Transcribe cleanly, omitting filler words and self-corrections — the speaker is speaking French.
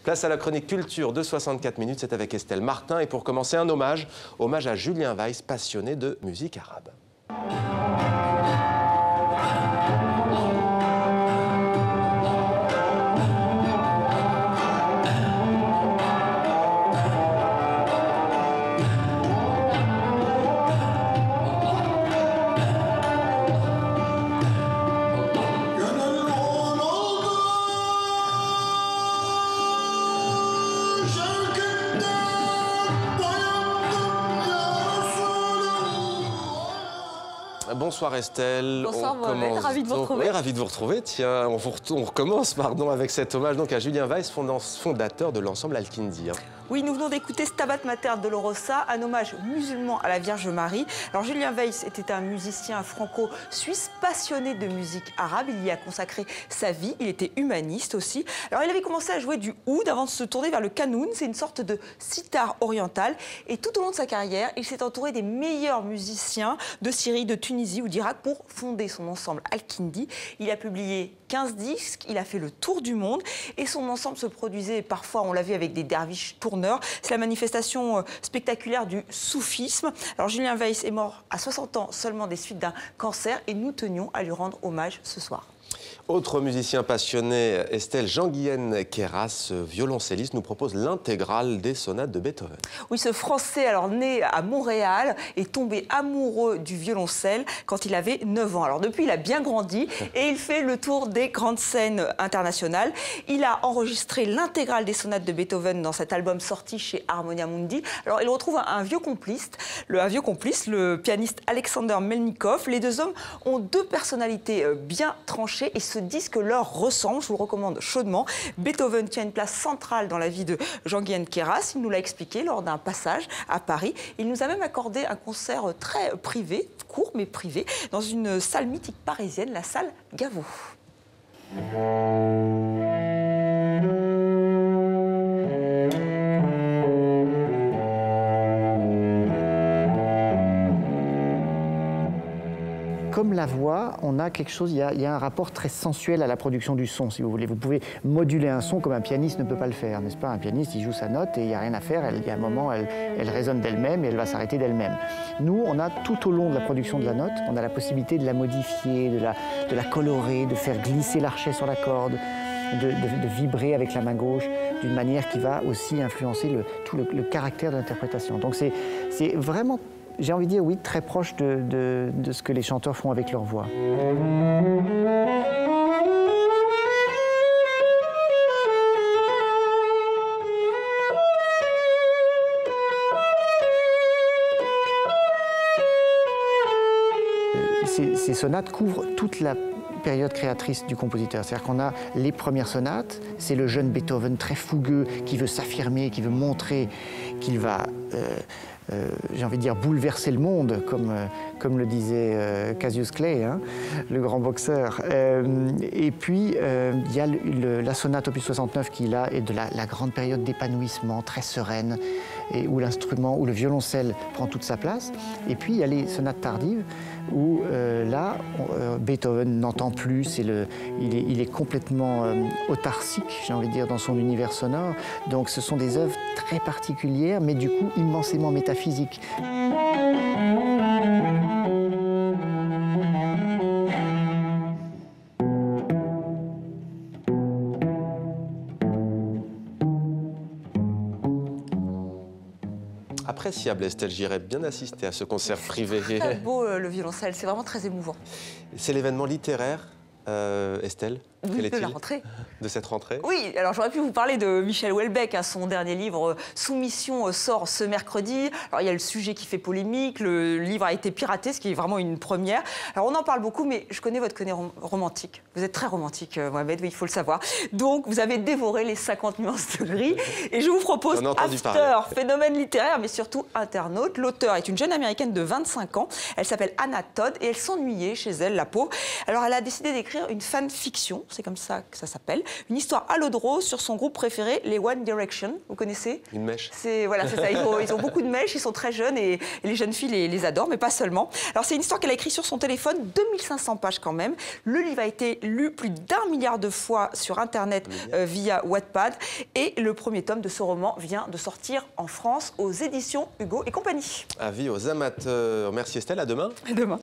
Place à la chronique culture de 64 minutes, c'est avec Estelle Martin. Et pour commencer, un hommage à Julien Weiss, passionné de musique arabe. Bonsoir Estelle. Bonsoir Mohamed, ravi de vous retrouver. Oui, ravi de vous retrouver. Tiens, on recommence avec cet hommage donc, à Julien Weiss, fondateur de l'ensemble Al-Kindi. Oui, nous venons d'écouter Stabat Mater Dolorosa, un hommage musulman à la Vierge Marie. Alors Julien Weiss était un musicien franco-suisse passionné de musique arabe. Il y a consacré sa vie, il était humaniste aussi. Alors il avait commencé à jouer du oud avant de se tourner vers le kanoun, c'est une sorte de sitar oriental. Et tout au long de sa carrière, il s'est entouré des meilleurs musiciens de Syrie, de Tunisie ou d'Irak pour fonder son ensemble Al-Kindi. Il a publié 15 disques, il a fait le tour du monde et son ensemble se produisait parfois, on l'a vu, avec des derviches tourneurs. C'est la manifestation spectaculaire du soufisme. Alors Julien Weiss est mort à 60 ans seulement des suites d'un cancer et nous tenions à lui rendre hommage ce soir. Autre musicien passionné, Estelle, Jean-Guyen Queyras, violoncelliste, nous propose l'intégrale des sonates de Beethoven. Oui, ce Français, alors né à Montréal, est tombé amoureux du violoncelle quand il avait 9 ans. Alors depuis, il a bien grandi et il fait le tour des grandes scènes internationales. Il a enregistré l'intégrale des sonates de Beethoven dans cet album sorti chez Harmonia Mundi. Alors il retrouve un vieux complice, le pianiste Alexander Melnikov. Les deux hommes ont deux personnalités bien tranchées et ce disque leur ressemble, je vous le recommande chaudement. Beethoven tient une place centrale dans la vie de Jean-Guyen Queyras. Il nous l'a expliqué lors d'un passage à Paris. Il nous a même accordé un concert très privé, court mais privé, dans une salle mythique parisienne, la salle Gaveau. Comme la voix, on a quelque chose, il y a un rapport très sensuel à la production du son, si vous voulez. Vous pouvez moduler un son comme un pianiste ne peut pas le faire, n'est-ce pas? Un pianiste, il joue sa note et il n'y a rien à faire. Il y a un moment, elle résonne d'elle-même et elle va s'arrêter d'elle-même. Nous, on a tout au long de la production de la note, on a la possibilité de la modifier, de la colorer, de faire glisser l'archet sur la corde, de vibrer avec la main gauche d'une manière qui va aussi influencer tout le caractère de l'interprétation. Donc c'est vraiment, j'ai envie de dire, oui, très proche de ce que les chanteurs font avec leur voix. Ces sonates couvrent toute la période créatrice du compositeur. C'est-à-dire qu'on a les premières sonates, c'est le jeune Beethoven très fougueux qui veut s'affirmer, qui veut montrer qu'il va, j'ai envie de dire, bouleverser le monde, comme le disait Cassius Clay, hein, le grand boxeur. Et puis, il y a la sonate opus 69 qui, là, est de la grande période d'épanouissement, très sereine, et où l'instrument, où le violoncelle prend toute sa place. Et puis, il y a les sonates tardives, où là, Beethoven n'entend plus, il est complètement autarcique, j'ai envie de dire, dans son univers sonore. Donc ce sont des œuvres très particulières, mais du coup immensément métaphysiques. Appréciable, Estelle, j'irais bien assister à ce concert privé. C'est très beau le violoncelle, c'est vraiment très émouvant. C'est l'événement littéraire, Estelle, Oui, de la rentrée. De cette rentrée? Oui, alors j'aurais pu vous parler de Michel Houellebecq, hein, son dernier livre Soumission sort ce mercredi. Alors il y a le sujet qui fait polémique, le livre a été piraté, ce qui est vraiment une première. Alors on en parle beaucoup, mais je connais votre côté romantique. Vous êtes très romantique, Mohamed, oui, il faut le savoir. Donc vous avez dévoré les 50 nuances de gris. Et je vous propose After, phénomène littéraire, mais surtout internaute. L'auteur est une jeune américaine de 25 ans. Elle s'appelle Anna Todd et elle s'ennuyait chez elle, la pauvre. Alors elle a décidé d'écrire une fanfiction c'est comme ça que ça s'appelle. Une histoire à l'eau de rose sur son groupe préféré, les One Direction. Vous connaissez? Une mèche. Voilà, c'est ça. Ils ont beaucoup de mèches, ils sont très jeunes et les jeunes filles les adorent, mais pas seulement. Alors c'est une histoire qu'elle a écrite sur son téléphone, 2500 pages quand même. Le livre a été lu plus d'1 milliard de fois sur Internet via Wattpad. Et le premier tome de ce roman vient de sortir en France aux éditions Hugo et compagnie. Avis aux amateurs. Merci Estelle, à demain. À demain.